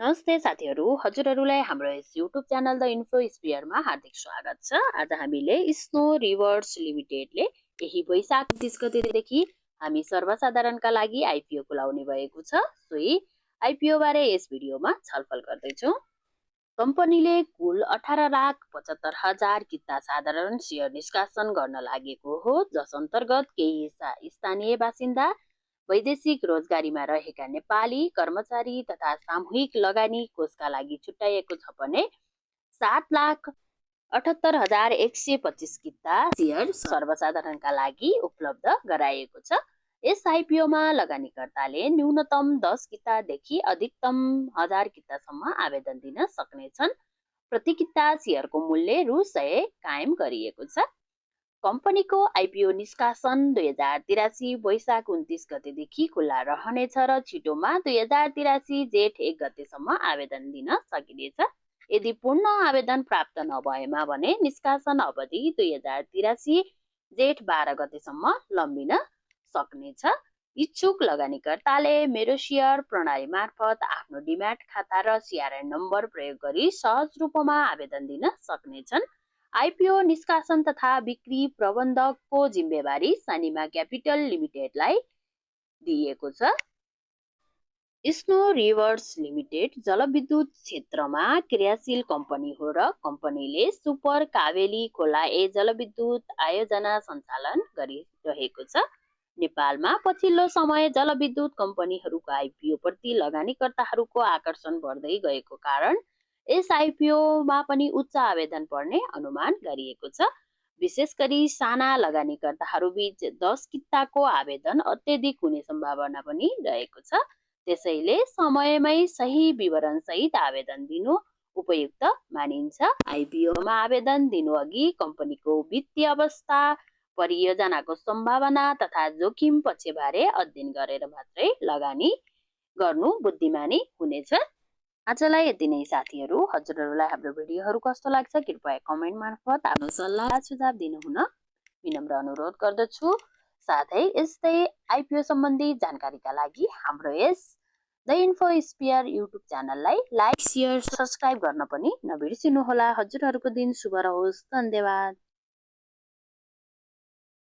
नमस्ते साथीहरू, हजुरहरूलाई हाम्रो यस युट्युब च्यानल द इन्फो स्पियरमा हार्दिक स्वागत छ। आज हामीले स्नो रिभर्स लिमिटेडले यही वैशाख 30 गतेदेखि हामी सर्वसाधारणका लागि आइपिओ खुलाउने भएको छ। सोही आइपिओ बारे यस भिडियोमा छलफल गर्दैछौँ। कम्पनीले कुल 18,75,000 किता साधारण सेयर निष्कासन गर्न लागेको हो, जस अन्तर्गत केही स्थानीय बासिन्दा, वैदेशिक रोजगारीमा रहेका नेपाली कर्मचारी तथा सामूहिक लगानी कोषका लागि छुट्याइएको छ भने 7,78,125 किता सेयर सर्वसाधारणका लागि उपलब्ध गराइएको छ। यस आइपिओमा लगानीकर्ताले न्यूनतम 10 कितादेखि अधिकतम 1000 कितासम्म आवेदन दिन सक्नेछन्। प्रति किता सेयरको मूल्य रु 100 कायम गरिएको छ। कम्पनीको आइपिओ निष्कासन 2083 वैशाख 29 गतेदेखि खुल्ला रहनेछ र छिटोमा 2083 जेठ 1 गतेसम्म आवेदन दिन सकिनेछ। यदि पूर्ण आवेदन प्राप्त नभएमा भने निष्कासन अवधि 2083 जेठ 12 गतेसम्म लम्बिन सक्नेछ। इच्छुक लगानीकर्ताले मेरो सेयर प्रणाली मार्फत आफ्नो डिम्याट खाता र सिआरएन नम्बर प्रयोग गरी सहज रूपमा आवेदन दिन सक्नेछन्। आइपिओ निष्कासन तथा बिक्री प्रबन्धकको जिम्मेवारी सानिमा क्यापिटल लिमिटेडलाई दिइएको छ। स्नो रिभर्स लिमिटेड जलविद्युत क्षेत्रमा क्रियाशील कम्पनी हो र कम्पनीले सुपर कावेली खोला ए जलविद्युत आयोजना सञ्चालन गरिरहेको छ। नेपालमा पछिल्लो समय जलविद्युत कम्पनीहरूको आइपिओ प्रति लगानीकर्ताहरूको आकर्षण बढ्दै गएको कारण यस आइपिओमा पनि उच्च आवेदन पर्ने अनुमान गरिएको छ। विशेष गरी साना लगानीकर्ताहरू बीच 10 किताको आवेदन अत्यधिक हुने सम्भावना पनि रहेको छ। त्यसैले समयमै सही विवरण सहित आवेदन दिनु उपयुक्त मानिन्छ। आइपिओमा आवेदन दिनु अघि कम्पनीको वित्तीय अवस्था, परियोजनाको सम्भावना तथा जोखिम पक्षबारे अध्ययन गरेर मात्रै लगानी गर्नु बुद्धिमानी हुनेछ। आजलाई यति नै साथीहरू। हजुरहरूलाई हाम्रो भिडियोहरू कस्तो लाग्छ कृपया कमेन्ट मार्फत आफ्नो सल्लाह सुझाव दिनुहुन विनम्र अनुरोध गर्दछु। साथै यस्तै आइपिओ सम्बन्धी जानकारीका लागि हाम्रो यस द इन्फो स्पियर युट्युब च्यानललाई लाइक, सेयर, सब्स्क्राइब गर्न पनि नबिर्सिनुहोला। हजुरहरूको दिन शुभ रहोस्। धन्यवाद।